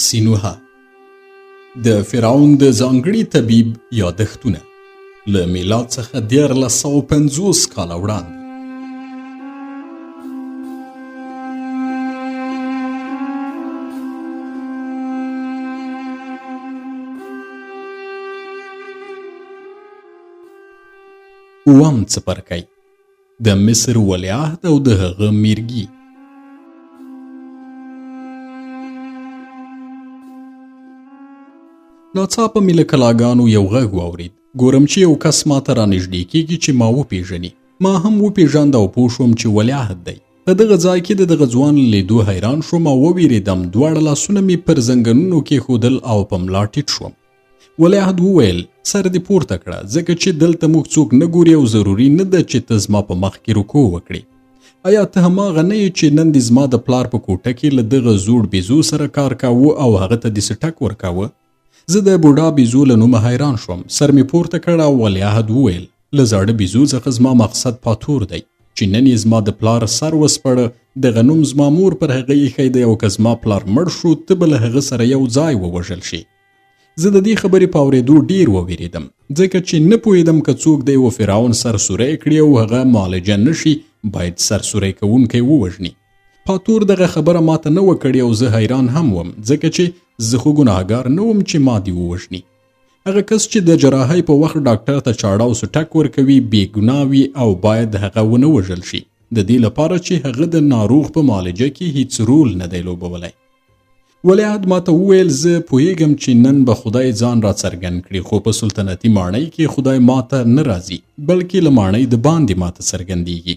سینوها د فرعون د ځانګړي طبیب یادښتونه له میلاد څخه 1450 کاله وړاندې. اووم څپرکی د مصر ولیعهد او د هغه میرګي. ناڅاپه مې له کلاګانو یو غږ واورید. ګورم چې یو کس ماته رانږدې کېږي چې ما وپېژني. ما هم وپېژاند او پوه شوم چې ولیعهد دی. په دغه ځای کې د دغه ځوان لیدو حیران شوم او ووېرېدم. دواړه لاسونه مې پر زنګنونو کېښودل او په ملا ټیټ شوم. ولیعهد وویل سر دې پورته کړه ځکه چې دلته موږ څوک نه ګوري او ضروري نه ده چې ته زما په مخ کې رکوع وکړې. آیا ته هماغه نه یې چې نن دې زما د پلار په کوټه کې له دغه زوړ بیزو سره کار کاوه او هغه ته دې ټک ورکاوه؟ زه د بوډا بیزو له نومه حیران شوم. سر مې پورته کړ او ولیعهد وویل له زاړه بیزو څخه زما مقصد پاتور دی چې نن یې زما د پلار سر وسپړه. دغه نوم زما مور پر هغه ایښی دی او که زما پلار مړ شو ته به له هغه سره یو ځای ووژل شي. زه د دې خبرې په اورېدو ډېر ووېرېدم ځکه چې نه پوهېدم که څوک دی و فرعون سرسوری کړي او هغه معالجه نه شي باید سرسوری کوونکی ووژني. پاتور دغه خبره ماته نه وه کړې او زه حیران هم وم ځکه چې زه خو ګناهګار نه وم چې ما دې ووژني. هغه کس چې د جراحۍ په وخت ډاکټر ته چاړه او سټک ورکوي بېګناه وي او باید هغه ونه وژل شي د دې لپاره چې هغه د ناروغ په معالجه کې هیڅ رول نه دی لوبولی. ولیعهد ماته وویل زه پوهیږم چې نن به خدای ځان را څرګند کړي خو په سلطنتي ماڼۍ کې خدای ماته نه راځي بلکې له ماڼۍ د باندې ماته څرګندیږي.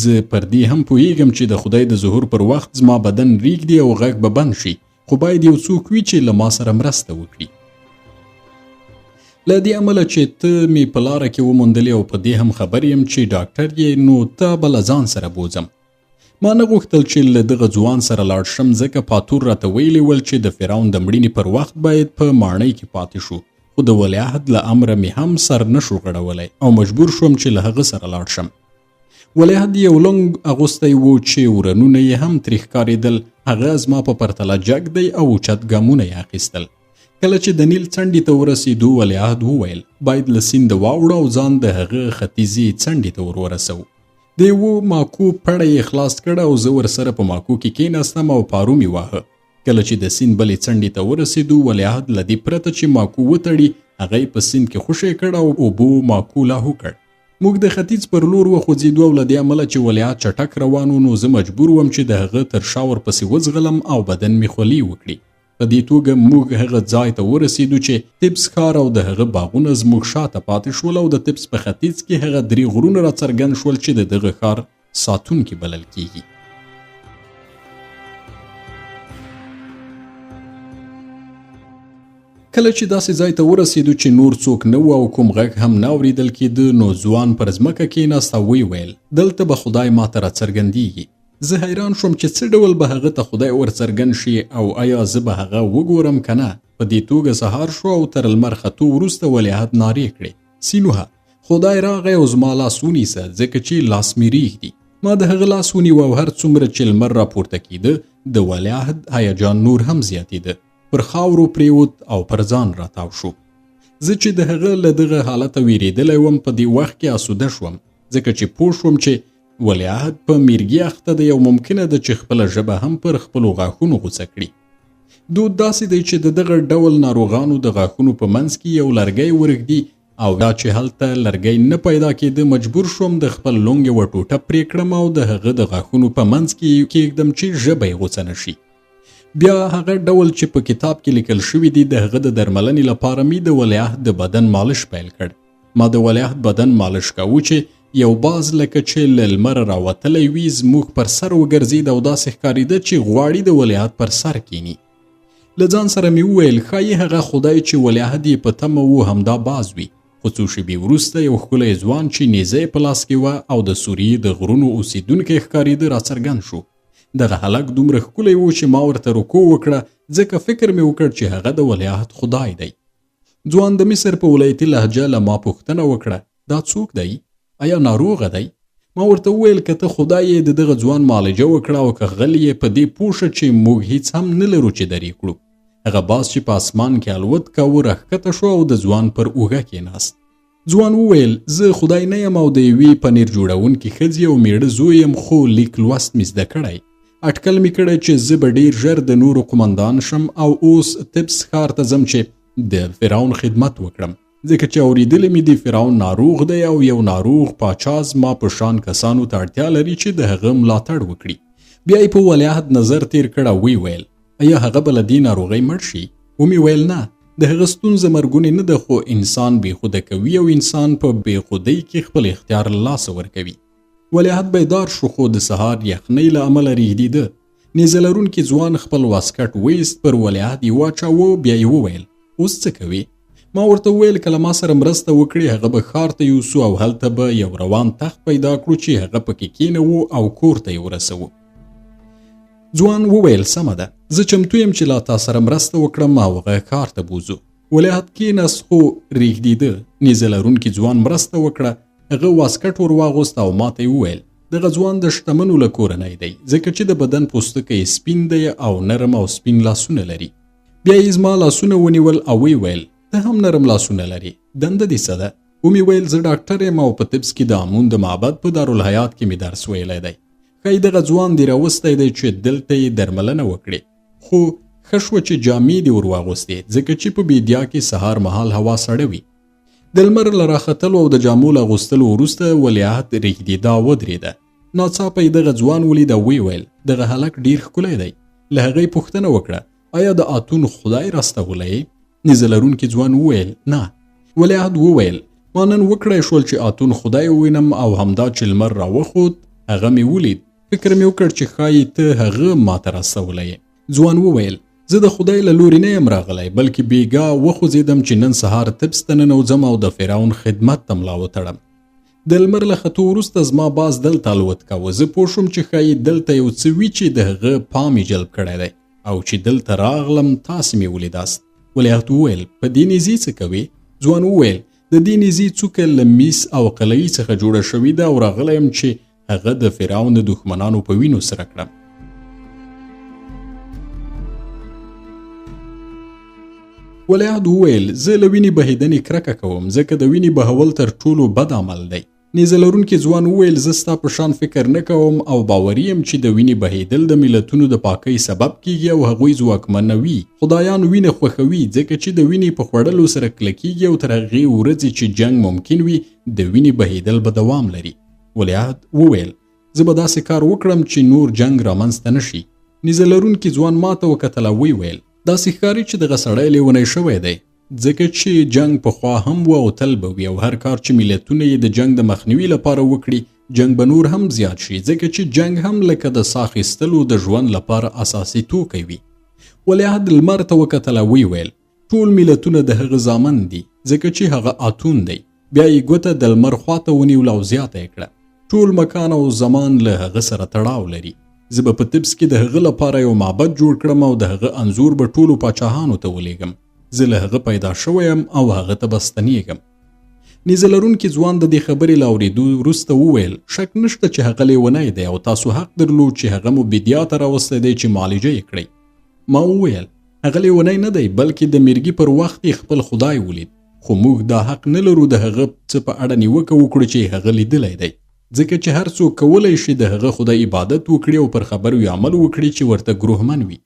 زه پر دې هم پوهیږم چې د خدای د ظهور پر وخت زما بدن ریږدي او غږ به بند شي خو باید یو څوک وي چې له ما سره مرسته وکړي. له دې امله چې ته مې په لاره کې وموندلې او په دې هم خبر یم چې ډاکټر یې نو ته به له ځان سره بوځم. ما نه غوښتل چې له دغه ځوان سره لاړ شم ځکه پاتور راته ویلي ول چې د فرعون د مړینې پر وخت باید په ماڼۍ کې پاتې شو خو د ولیعهد له امره مې هم سر نه شو غړولی او مجبور شوم چې له هغه سره لاړ شم. ولیعهد یو لنګ اغوستی و چې ورنونه یې هم ترې ښکارېدل. هغه زما په پرتله جګ دی او اوچت ګامونه یې اخیستل. کله چې د نیل څنډې ته ورسېدو ولیعهد وویل باید له سینده واوړو او ځان د هغه ختیځې څنډې ته ورسوو. د یوه ماکو پړه یې خلاص کړه او زه ورسره په ماکو کې کېناستم او پارو مې واهه. کله چې د سیند بلې څنډې ته ورسېدو ولیعهد له دې پرته چې ماکو وتړي هغه یې په سیند کې خوشی کړ او اوبو ماکو لاهو کړ. موږ د ختیځ پر لور وخوځېدو او له دې امله چې ولیعهد چټک روان و نو زه مجبور وم چې د هغه تر شا ورپسې وځغلم او بدن مې خولې وکړي. په دې توګه موږ هغه ځای ته ورسېدو چې تبس ښار او د هغه باغونه زموږ شاته پاتې شول او د تبس په ختیځ کې هغه 3 غرونه راڅرګند شول چې د دغه ښار ساتونکي بلل کېږي. کله چې داسې ځای ته ورسېدو چې نور څوک نه و او کوم غږ هم نه اورېدل کېده نو ځوان پر ځمکه کېناست او ویل دلته به خدای ماته راڅرګندېږي. زه حیران شوم چې څه ډول به هغه ته خدای ورڅرګند شي او آیا زه به هغه وګورم که نه. په دې توګه سهار شو او تر لمر ختو وروسته ولیعهد نارې کړې سینوها خدای راغی او زما لاس ونیسه ځکه چې لاس مې ریږدي. ما د هغه لاس ونیو او هر څومره چې لمر راپورته کېده د ولیعهد هیجان نور هم زیاتېده. پر خاورو پریوت او پر ځان راتاو شو. زه چې د هغه له دغه حالته ویرېدلی وم په دې وخت کې آسوده شوم ځکه چې پوه شوم چې ولیعهد په میرګي اخته دی او ممکنه ده چې خپله ژبه هم پر خپلو غاښونو غوڅه کړي. دود داسې دی چې د دغه ډول ناروغانو د غاښونو په منځ کې یو لرګی ورږدي او یا چې هلته لرګی نه پیدا کېده مجبور شوم د خپل لونګ یوه ټوټه پرې کړم او د هغه د غاښونو په منځ کې کېږدم چې ژبه یې غوڅه نه شي. بیا هغه ډول چې په کتاب کې لیکل شوي دي د هغه د درملنې لپاره مې د ولیعهد د بدن مالش پیل کړ. ما د ولیعهد بدن مالش کاوه چې یو باز لکه چې له لمره راوتلی وي زموږ پر سر وګرځېد او داسې ښکارېده چې غواړي د ولیعهد پر سر کینی. له ځان سره مې وویل ښایي هغه خدای چې ولیعهد یې په تمه و همدا باز وي. خو څو شېبې وروسته یو ښکلی ځوان چې نیزه یې په لاس کې وه او د سوریې د غرونو اوسېدونکی ښکارېده راڅرګند شو. دغه هلک دومره ښکلی و چې ما ورته رکوع وکړه ځکه فکر مې وکړ چې هغه د ولیعهد خدای دی. ځوان د مصر په ولایتي لهجه له ما پوښتنه وکړه دا څوک دی؟ آیا ناروغه دی؟ ما ورته وویل که ته خدای یې د دغه ځوان معالجه وکړه او که غلی یې په دې پوه شه چې موږ هیڅ هم نه لرو چې درې کړو. هغه باز چې په اسمان کې الوت کاوه راښکته شو او د ځوان پر اوږه کېناست. ځوان وویل زه خدای نه یم او د یوې پنیر جوړونکي ښځې او میړه زوی یم، خو لیک لوست مې زده کړی. اټکل مې کړی چې زه به ډېر ژر د نورو قمندان شم او اوس تبس ښار ته ځم چې د فرعون خدمت وکړم، ځکه چې اورېدلی مې د فرعون ناروغ دی او یو ناروغ پاچا زما په شان کسانو ته اړتیا لري چې د هغه ملاتړ وکړي. بیا یې په ولیعهد نظر تیر کړ او ویې ویل ایا هغه به له دې ناروغۍ مړ شي؟ ومې ویل نه، د هغه ستونزه مرګونې نه ده، خو انسان بېخوده کوي او انسان په بېخودۍ کې خپل اختیار له لاسه ورکوي. ولیعهد بیدار شو خو د سهار یخنۍ له امله رېږدېده. نیزه لرونکي ځوان خپل واسکټ ویست، پر ولیعهد یې واچاوه. بیا یې وویل اوس څه کوې؟ ما ورته وویل که له ما سره مرسته وکړې هغه به ښار ته یوسو او هلته به یو روان تخت پیدا کړو چې هغه پکې کېنوو او کور ته یې ورسوو. ځوان وویل سمه ده، زه چمتو یم چې لا تا سره مرسته وکړم او هغه ښار ته بوځو. ولیعهد کېناست خو رېږدېده. نیزه لرونکي ځوان مرسته وکړه. هغه واسکټ ور واغوست او ما ته یې وویل دغه ځوان د شتمنو له کورنۍ دی، ځکه چې د بدن پوستکی سپین دی او نرم او سپین لاسونه لري. بیا یې زما لاسونه ونیول او ویې ویل ته هم نرم لاسونه لري، دنده دې څه ده؟ ومې ویل زه ډاکټر یم او په طبس کې د امون د معبد په دارالحیات کې مې درس ویلی دی. ښایي دغه ځوان دې راوستی دی چې دلته یې درملنه وکړي، خو ښه شوه چې جامې دې ور واغوستې، ځکه چې په بیدیا کې سهار مهال هوا سړه وي. د لمر له راختلو او د جامو له اغوستلو وروسته ولیعهد رېږدېده او ودرېده. ناڅاپه یې دغه ځوان ولید او ویې ویل دغه هلک ډېر ښکلی دی. له هغه یې پوښتنه وکړه آیا د اتون خدای راستولی یې؟ نیزه لرونکي ځوان وویل نه. ولیعهد وویل ما نن وکړی شول چې اتون خدای ووینم او همدا چې لمر راوخوت هغه مې ولید. فکر مې وکړ چې ښایي ته هغه ماته راستولی یې. ځوان وویل زه د خدای له لورې نه یم راغلی، بلکې بیګا وخوځېدم چې نن سهار طبس ته ننوځم او د فرعون خدمت ته ملا وتړم. د لمر له ختو وروسته زما باز دلته الوت کاوه. زه پوه شوم چې ښایي دلته یو څه وي چې د هغه پام یې جلب کړی دی او چې دلته راغلم تاسې مې ولیداست. ولیعهد وویل په دې نیزې څه کوې؟ ځوان وویل د دې نیزې څوکه له میس او قلعې څخه جوړه شوې ده او راغلی یم چې هغه د فرعون د دښمنانو په وینو سره کړم. ولیعهد وویل زه له وینې بهېدنې کرکه کوم، ځکه د وینې بهول تر ټولو بد عمل دی. نیزه لرونکي ځوان وویل زه ستا په شان فکر نه کوم او باوري یم چې د وینې بهېدل د ملتونو د پاکۍ سبب کیږي او هغوی ځواکمنوي. خدایان وینه خوښوي ځکه چې د وینې په خوړلو سره کلکیږي او تر هغې ورځې چې جنګ ممکن وي د وینې بهېدل به دوام لري. ولیعهد وویل زه به داسې کار وکړم چې نور جنګ رامنځته نه شي. نیزه لرونکي ځوان ما ته وکتل او ویل داسې ښکاري چې دغه سړی لیونی شوی دی، ځکه چې جنگ پخوا هم و او تل به وي او هر کار چې ملتونه یې د جنگ د مخنیوي لپاره وکړي جنگ به نور هم زیات شي، ځکه چې جنگ هم لکه د ساه اخیستلو د ژوند لپاره اساسي توکی وي. ولیعهد لمر ته وکتل او ویل ټول ملتونه د هغه زامن دي، ځکه چې هغه اتون دی. بیا یې ګوته د لمر خواته ونیوله او زیاته یې کړه ټول مکان او زمان له هغه سره تړاو لري. زه به په طبس کې د هغه لپاره یو معبد جوړ کړم او د هغه انځور به ټولو پاچاهانو ته ولیږم. زه له هغه پیدا شوی یم او هغه ته به ستنېږم. نیزه لرونکي ځوان د دې خبرې له اورېدو وروسته وویل شک نشته چې هغه لیونی دی او تاسو حق درلود چې هغه مو بیدیا ته راوستی دی چې معالجه یې کړئ. ما وویل هغه لیونی نه دی، بلکې د میرګي پر وخت یې خپل خدای ولید، خو موږ دا حق نه لرو د هغه څه په اړه نیوکه وکړو چې هغه لیدلی دی، ځکه چې هر څوک کولی شي د هغه خدای عبادت وکړي او پر خبرو یې عمل وکړي چې ورته ګروهمن وي.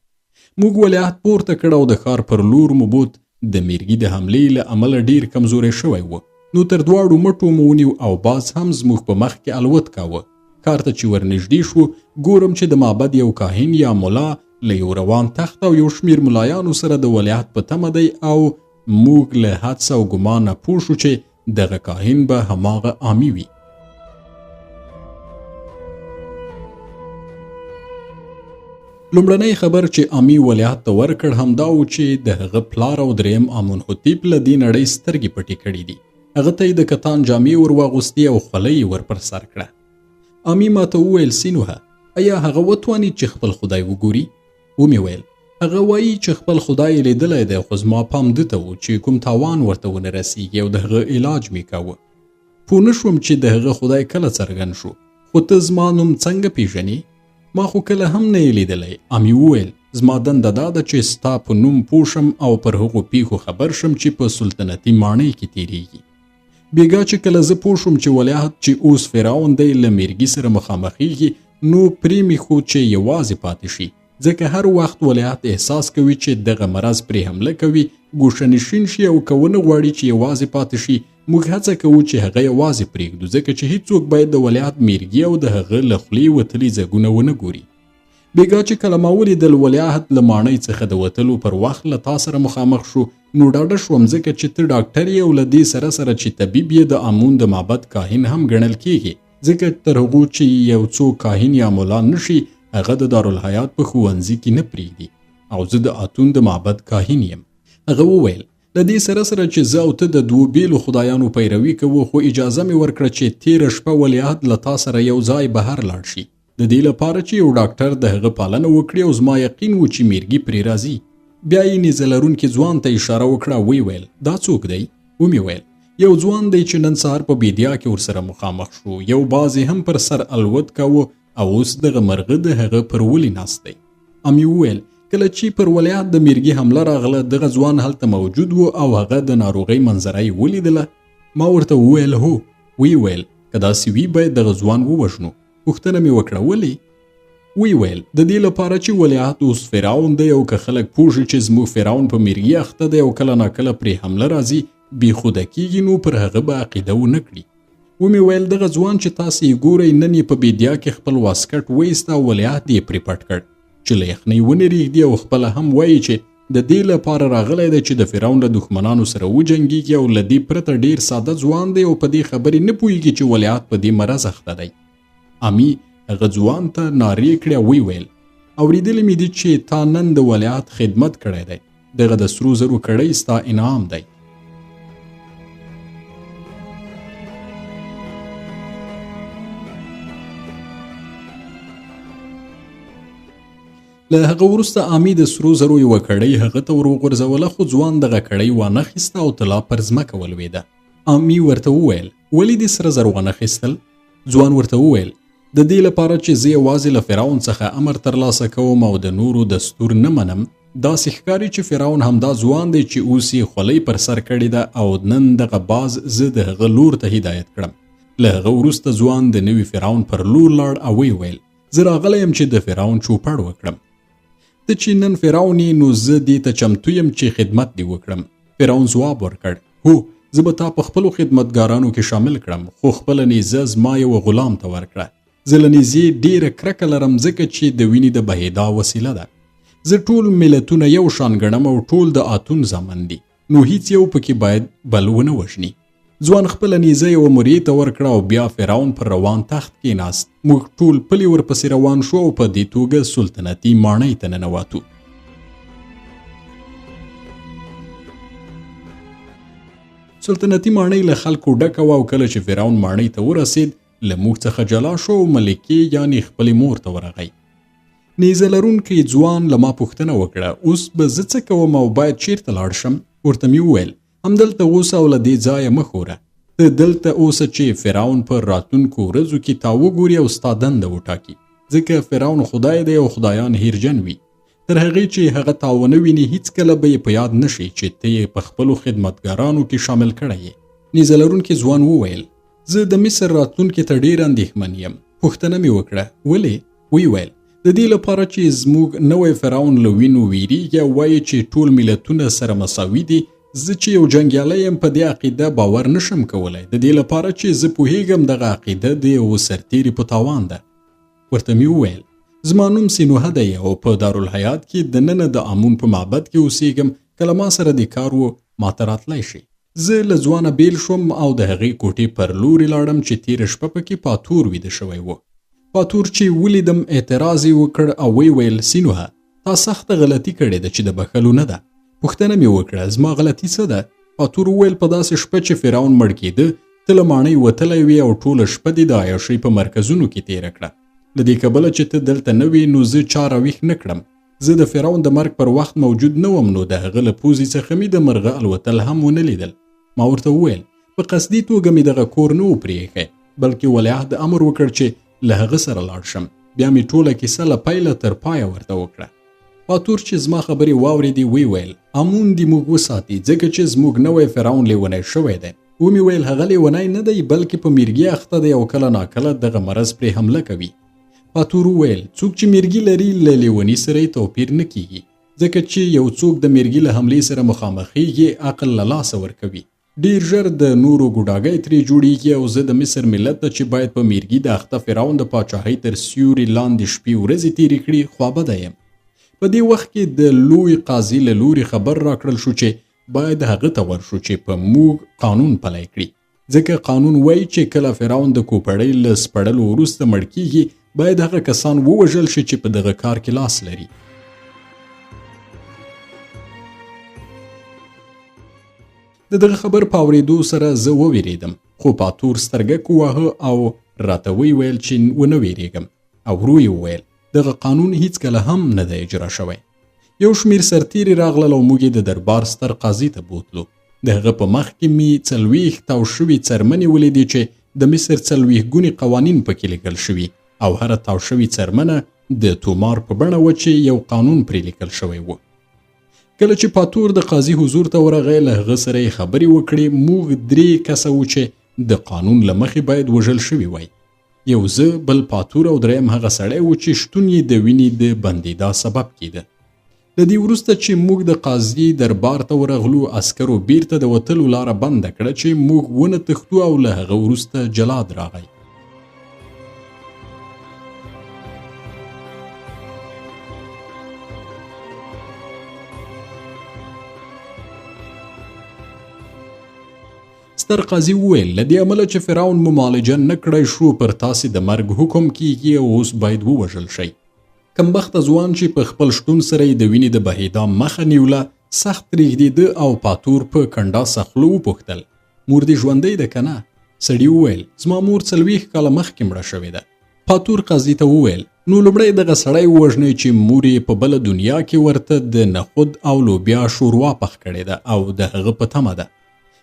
موږ ولیعهد پورته کړ او د ښار پر لور مو بوت. د میرګي د حملې له امله ډیر کمزوری شوی و، نو تر دواړو مټو مو ونیو او باز هم زموږ په مخ کې الوت کاوه. ښار ته چې ورنږدې شو ګورم چې د معبد یو کاهن یا ملا له یو روان تخت او یو شمیر ملایانو سره د ولیعهد په تمه دی او موږ له حدس او ګمان نه پوه شو چې دغه کاهن به هماغه عامي وي. لومړنی خبر چې عامي ولیعهد ته ورکړ همدا و چې د هغه پلار او دریم آمونحتیپ له دې نړۍ سترګې پټې کړې دي. هغه ته یې د کتان جامې ور واغوستې او خولۍ یې ور پر سر کړه. عامي ما ته وویل سینوهه ایا هغه وتوانید چې خپل خدای وګوري؟ ومې ویل هغه وایي چې خپل خدای یې لیدلی دی، خو زما پام ده ته و چې کوم تاوان ورته ونه رسیږي او د هغه علاج مې کاوه. پوه نه شوم چې د هغه خدای کله څرګند شو. خو ته زما نوم څنګه پیژنې؟ ما خو کله هم نه یې لیدلی. امی وویل زما دنده دا ده چې ستا په نوم پوه شم او پر هغو پیښو خبر شم چې په سلطنتي ماڼۍ کې تیریږي. بیګا چې کله زه پوه شوم چې ولیعهد چې اوس فرعون دی له میرګي سره مخامخېږي نو پرې مې خو چې یوازې پاتې شي، ځکه هر وخت ولیعهد احساس کوي چې دغه مرض پرې حمله کوي، ګوښه‌نشین شي او که ونه غواړي چې یوازې پاتې شي، موږ هڅه کوو چې هغه یوازې پرېږدو، ځکه چې هیڅوک باید د ولیعهد میرګي او د هغه له خولې وتلي ځګونه ونه ګوري. بیګا چې کله ما ولیدل ولیعهد له ماڼۍ څخه د وتلو پر وخت له تا سره مخامخ شو، نو ډاډه شوم ځکه چې ته ډاکټر یې او له دې سره سره چې طبیب یې د امون د معبد کاهن هم ګڼل کیږي، ځکه تر هغو چې یو څوک کاهن یا مولا نشي هغه د دارالحیات په ښوونځي کې نه پرېږدي، او زه د اتون د معبد کاهن یم. هغه وویل له دې سره سره چې زه او ته د دوو بیلو خدایانو پیروي کوو، خو اجازه مې ورکړه چې تیره شپه ولیعهد له تا سره یو ځای بهر لاړ شي، د دې لپاره چې یو ډاکټر د هغه پالنه وکړي او زما یقین و چې میرګي پرې راځي. بیا یې نیزه لرونکي ځوان ته اشاره وکړه، وی ویل دا څوک دی؟ ومې ویل یو ځوان دی چې نن سهار په بیدیا کې ورسره مخامخ شو، یو باز هم پر سر الوت کاوه او اوس دغه مرغه د هغه پر ولي ناست دی. امی ویل کله چې پر ولیعهد د میرګي حمله راغله دغه ځوان هلته موجود و او هغه د ناروغۍ منظره یې ولیدله. ما ورته وویل هو. وی ویل که داسې وي باید دغه ځوان ووژنو. پوښتنه مې وکړه ولې؟ وی ویل د دې لپاره چې ولیعهد اوس فرعون دی او که خلک پوه شي چې زموږ فرعون په میرګي اخته دی او کله ناکله پرې حمله راځي بېخوده کېږي نو پر هغه به عقیده ونه کړي. ومې ویل دغه ځوان چې تاسې یې ګورئ نن یې په بیدیا کې خپل واسکټ وایسته او ولیعهد یې پرې پټ کړ چې له یخنۍ ونه رېږدي او خپله هم وایي چې د دې لپاره راغلی دی چې د فرعون له دښمنانو سره وجنګېږي او له دې پرته ډېر ساده ځوان دی او په دې خبرې نه پوهېږي چې ولیعهد په دې مرض اخته دی. امی هغه ځوان ته نارې کړې، وی ویل اورېدلی مې دي چې تا نن د ولیعهد خدمت کړی دی، دغه د سرو زرو کړۍ ستا انعام دی. له هغه وروسته امی د سرو زرو یوه کړۍ هغه ته ور وغورځوله، خو ځوان دغه کړۍ وانخیسته او طلا پر ځمکه ولوېده. امی ورته وویل ولې دې سره زر وانخیستل؟ ځوان ورته وویل د دې لپاره چې زه یوازې له فرعون څخه امر ترلاسه کوم او د نورو دستور نه منم. داسې ښکاري چې فرعون همدا ځوان دی چې اوس یې خولۍ پر سر کړې ده او نن دغه باز زه د هغه لور ته هدایت کړم. له هغه وروسته ځوان د نوي فرعون پر لور لاړ او وی ویل زه راغلی یم چې د فرعون چوپړ وکړم. ته چې نن فرعون یې نو زه دې ته چمتو یم چې خدمت دې وکړم. فرعون ځواب ورکړ هو زه به تا په خپلو خدمتګارانو کې شامل کړم، خو خپله نیزه زما یوه غلام ته ورکړه. زه له نیزې ډېره کرکه لرم ځکه چې د وینې د بهېدا وسیله ده. زه ټول ملتونه یو شان ګڼم او ټول د اتون زامن دي، نو هیڅ یو پکې باید بل ونه وژني. ځوان خپله نیزه یوه مریې ته ورکړه او بیا فرعون پر روان تخت کېناست. موږ ټول پلي ورپسې روان شو او په دې توګه سلطنتي ماڼۍ ته ننواتو. سلطنتي ماڼۍ له خلکو ډکه وه او کله چې فرعون ماڼۍ ته ورسېد له موږ څخه جلا شو او ملکې یعنې خپلې مور ته ورغی. نیزه لرونکی ځوان له ما پوښتنه وکړه اوس به زه څه کوم او باید چیرته لاړ شم؟ ورته مې وویل همدلته اوسه او له دې ځایه مه ښوره. ته دلته اوسه چې فرعون په راتلونکو ورځو کې تا وګوري او ستا دنده وټاکي، ځکه فرعون خدای دی او خدایان هیرجن وي. تر هغې چې هغه تا ونه ویني هیڅکله به یې په یاد نشي چې ته یې په خپلو خدمتګارانو کې شامل کړی یې. نیزه لرونکی ځوان وویل زه د مصر راتلونکي ته ډېر اندېښمن یم. پوښتنه مې وکړه ولې؟ وی ویل د دې لپاره چې زموږ نوی فرعون له وینو ویریږي او وایي چې ټول ملتونه سره مساوي دي. زه چې یو جنګیالی یم په دې عقیده باور نشم کولی، د دې لپاره چې زه پوهیږم دغه عقیده د یو سرتیري په تاوان ده. ورته مې وویل زما نوم سینوهه دی او په دارالحیات کې دننه د امون په معبد کې اوسیږم. کله ما سره د کار و ماته راتلی شي. زه له ځوانه بیل شوم او د هغې کوټې پر لورې لاړم چې تیره شپه پکې پاتور ویده شوی و. پاتور چې ولیدم اعتراض یې وکړ او وی ویل سینوهه تا سخته غلطي کړې ده چې د بخښلو نه ده. پوښتنه مې وکړه زما غلطي څه ده؟ پاتور وویل په داسې شپه چې فرعون مړ کېده ته له ماڼۍ وتلی وې او ټوله شپه دې د عیاشۍ په مرکزونو کې تېره کړه. له دې کبله چې ته دلته نه وې نو زه چا راویښ نه کړم. زه د فرعون د مرګ پر وخت موجود نه وم نو د هغه له پوزې څخه مې د مرغه الوتل هم ونه لیدل. ما ورته وویل په قصدي توګه مې دغه کور نه و پرېښی، بلکې ولیعهد امر وکړ چې له هغه سره لاړ شم. بیا مې ټوله کیسه له پیله تر پایه ورته وکړه. پاتور چې زما خبرې واورېدې وی ویل امون دې موږ وساتي ځکه چې زموږ نوی فرعون لیونی شوی دی. ومې ویل هغه لیونی نه دی بلکې په میرګي اخته دی او کله ناکله دغه مرض پرې حمله کوي. پاتور وویل څوک چې میرګي لري له لیوني سره یې توپیر نه کیږي ځکه چې یو څوک د میرګي له حملې سره مخامخېږي عقل له لاسه ورکوي. ډیر ژر د نورو ګوډاګۍ ترې جوړیږي او زه د مصر ملت ته چې باید په میرګي د اخته فرعون د پاچاهۍ تر سیوري لاندې شپې ورځې تېرې کړي خوابده یم. په دې وخت کې د لوی قاضي له لوري خبر راکړل شو چې باید هغه ته ورشو چې په موږ قانون پلی کړي ځکه قانون وایي چې کله فرعون د کوپړۍ له سپړلو وروسته مړ کیږي باید هغه کسان ووژل شي چې په دغه کار کې لاس لري. د دغه خبر په اورېدو سره زه وویریدم خو پاتور سترګک وواهه او راته ویل چې ونه ویریږم او ورو یې وویل دغه قانون هیڅکله هم نه دی اجرا شوی. یو شمیر سرتیري راغلل او موږ یې د دربار ستر قاضي ته بوتلو. د هغه په مخ کې مې 40 تاو شوي څرمنې ولیدې چې د مصر 40 ګونې قوانین پکې لیکل شوي او هره تاو شوي څرمنه د تومار په بڼه و چې یو قانون پرې لیکل شوی و. کله چې پاتور د قاضي حضور ته ورغی له هغه سره یې خبرې وکړې. موږ 3 کسه وو چې د قانون له مخې باید وژل شوي وای. یو زه بل پاتور او دریم هغه سړی و چې شتون یې د وینې د بندېدا سبب کېده. د دې وروسته چې موږ د قاضي دربار ته ورغلو عسکرو بیرته د وتلو لاره بنده کړه چې موږ ونه تښتو او له هغه وروسته جلاد راغی. ستر قاضي وویل له دې امله چې فرعون ممالجه نه کړی شو پر تاسې د مرګ حکم کیږي او اوس باید ووژل شئ. کمبخته ځوان چې په خپل شتون سره یې د وینې د بهېدا مخه نیوله سخت رېږدېده او پاتور په کنډا سخلو وپوښتل مور دې ژوندی ده که نه؟ سړي وویل زما مور 40 کاله مخکې مړه شوې ده. پاتور قاضي ته وویل نو لومړی دغه سړی ووژنئ چې مور یې په بله دنیا کې ورته د نخود او لوبیا شوروا پخ کړې ده او د هغه په تمه ده.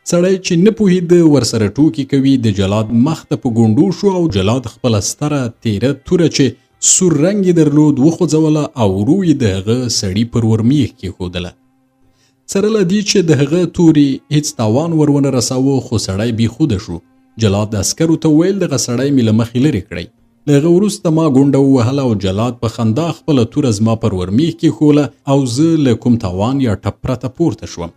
سړی چې نه پوهېده ورسره ټوکې کوي د جلاد مخ ته په ګونډو شو او جلاد خپله ستره تیره توره چې سور رنګ یې درلود وخوځوله او ورو یې د هغه سړي پر ورمیخ کېښودله. سره له دې چې د هغه تورې هیڅ تاوان ورونه رساوه خو سړی بېخوده شو. جلاد عسکرو ته وویل دغه سړی مې له مخې لرې کړئ. له هغه وروسته ما ګونډه ووهله او جلاد په خندا خپله توره زما پر ورمیخ کېښوله او زه له کوم تاوان یا ټپ پرته پورته شوم.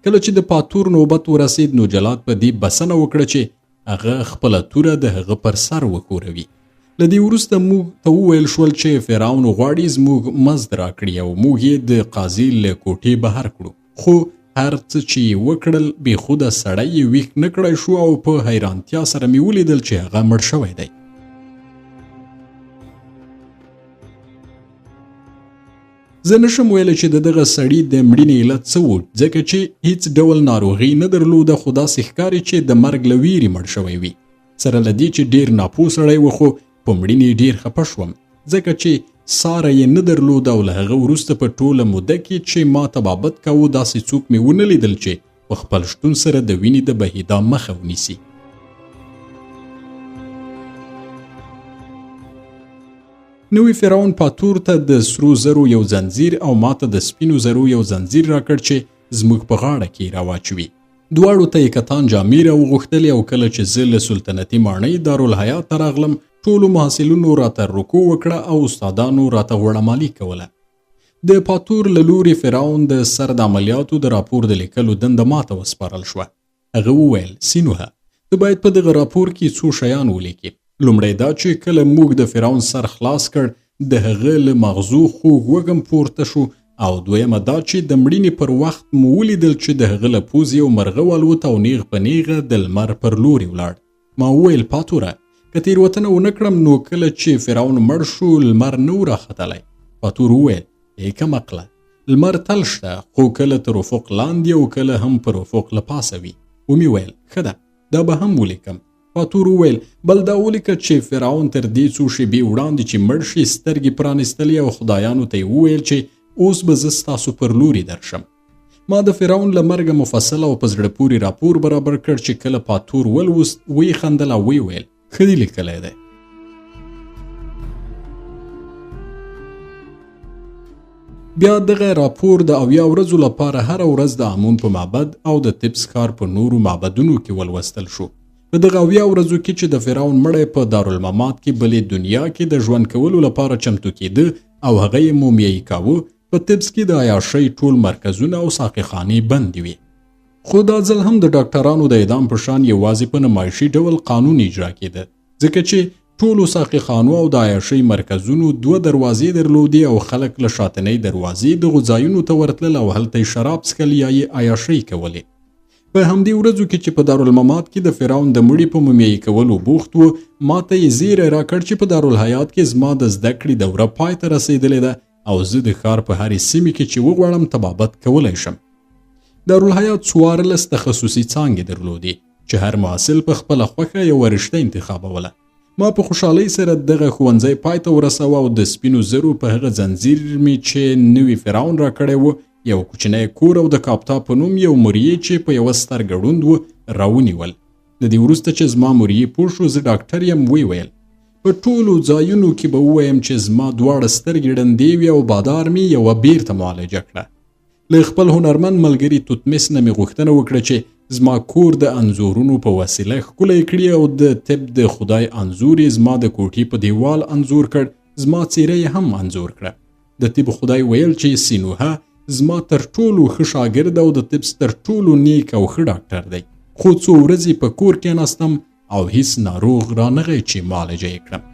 کله چې د پاتور نوبت ورسید نو جلاد په دې بسنه وکړه چې هغه خپله توره د هغه پر سر وښوروي. له دې وروسته موږ ته وویل شول چې فرعون غواړي زموږ مزد راکړي او موږ یې د قاضي له کوټې بهر کړو. خو هر څه چې یې وکړل بېخوده سړی یې ویښ نه کړی شو او په حیرانتیا سره مې ولیدل چې هغه مړ شوی دی. زه نشم ویلی چې دغه سړي د مړینې علت څه و ځکه چې هیڅ ډول ناروغي نه درلوده خو داسې ښکاري چې د مرګ له ویرې مړ شوی وي. سره له دې چې ډېر ناپوه سړی و خو په مړینې ډېر خفه شوم ځکه چې ساره یې نه درلوده او له هغه وروسته په ټوله موده کې چې ما طبابت کوو داسې څوک مې ونه لیدل چې په خپل شتون سره د وینې د بهېدا مخه ونیسي. نوی فرعون پاتور ته د سرو زرو یو زنځیر او ماته د سپینو زرو یو زنځیر راکړ چې زموږ په غاړه کې راواچوي. دواړو ته یې کتان جامې راوغوښتلې او کله چې زه له سلطنتي ماڼۍ دارالحیات ته راغلم ټولو محصلینو راته رکوع وکړه او استادانو راته غوړمالي کوله. د پاتور له لوري فرعون د سر د عملیاتو د راپور د لیکلو دنده ماته وسپارل شوه. هغه وویل سینوهه ته باید په دغه راپور کې څو شیان ولیکې. لومړی دا چې کله موږ د فرعون سر خلاص کړ د هغه له مغزو خوږ وږم پورته شو او دویمه دا چې د مړینې پر وخت مو ولیدل چې د هغه له پوزې یو مرغه والوت او نیغ په نیغه د لمر پر لوري ولاړ. ما وویل پاتوره که تېروتنه ونه کړم نو کله چې فرعون مړ شو لمر نه و راختلی. پاتور وویل ای کمقله لمر تل شته خو کله تر افق لاندې او کله هم پر افق له پاسه وي. ومې ویل ښه ده دا به هم ولیکم. پاتور وویل بل دا ولیکه چې فرعون تر دې څو شېبې وړاندې چې مړ شي سترګې پرانیستلې او خدایانو ته یې وویل چې اوس به زه ستاسو پر لوري درشم. ما د فرعون له مرګه مفصل او په زړه پورې راپور برابر کړ چې کله پاتور ولوست ویې خندل او ویې ویل ښه دې لیکلی دی. بیا دغه راپور د 70 ورځو لپاره هر ورځ د امون په معبد او د تبس ښار په نورو معبدونو کې ولوستل شو. په دغه 70 ورځو کې چې د فرعون مړی په دارالممات کې بلې دنیا کې د ژوند کولو لپاره چمتو کېده او هغه یې مومیایي کاوه، په تبس کې د عیاشۍ ټول مرکزونه او ساقخانې بندې وې. خو دا ځل هم د ډاکټرانو د اعدام په شان یوازې په نمایشي ډول قانون اجرا کېده، ځکه چې ټولو ساقخانو او د عیاشۍ مرکزونو 2 دروازې درلودې او خلک له شاتنۍ دروازې دغو ځایونو ته ورتلل او هلته یې شراب څښل یا یې عیاشۍ کولې. په همدې ورځو کې چې په دارالممات کې د فرعون د مړي په مومیایي کولو بوخت و، ماته یې زیری راکړ چې په دارالحیات کې زما د زده کړې دوره پای ته رسېدلې ده او زه د ښار په هرې سیمې کې چې وغواړم طبابت کولی شم. دارالحیات 14 تخصصي څانګې درلودې چې هر محصل په خپله خوښه یوه رشته انتخابوله. ما په خوشحالۍ سره دغه ښوونځی پای ته ورسوه او د سپینو زرو په هغه ځنځیر مې چې نوي فرعون را کړی و، یو کوچنی کور او د کاپتا په نوم یو مریی چې په یوه سترګه ړوند و راونیول. د دې وروسته چې زما مریی پوه شو زه ډاکټر یم، ویل په ټولو ځایونو کې به ووایم چې زما 2 سترګې ړندې وي او بادار مې یوه بیرته معالجه کړه. له خپل هنرمند ملګري توتمس نه مې غوښتنه وکړه چې زما کور د انځورونو په وسیله ښکلی کړي او د طب د خدای انځور یې زما د کوټې په دیوال انځور کړ، زما څیره یې هم انځور کړه. د طب خدای ویل چې سینوهه زما تر ټولو ښه شاګرد او د طب تر ټولو نیک او ښه ډاکټر دی. خو څو ورځې په کور کېناستم او هیڅ ناروغ رانغی چې معالجه یې کړم.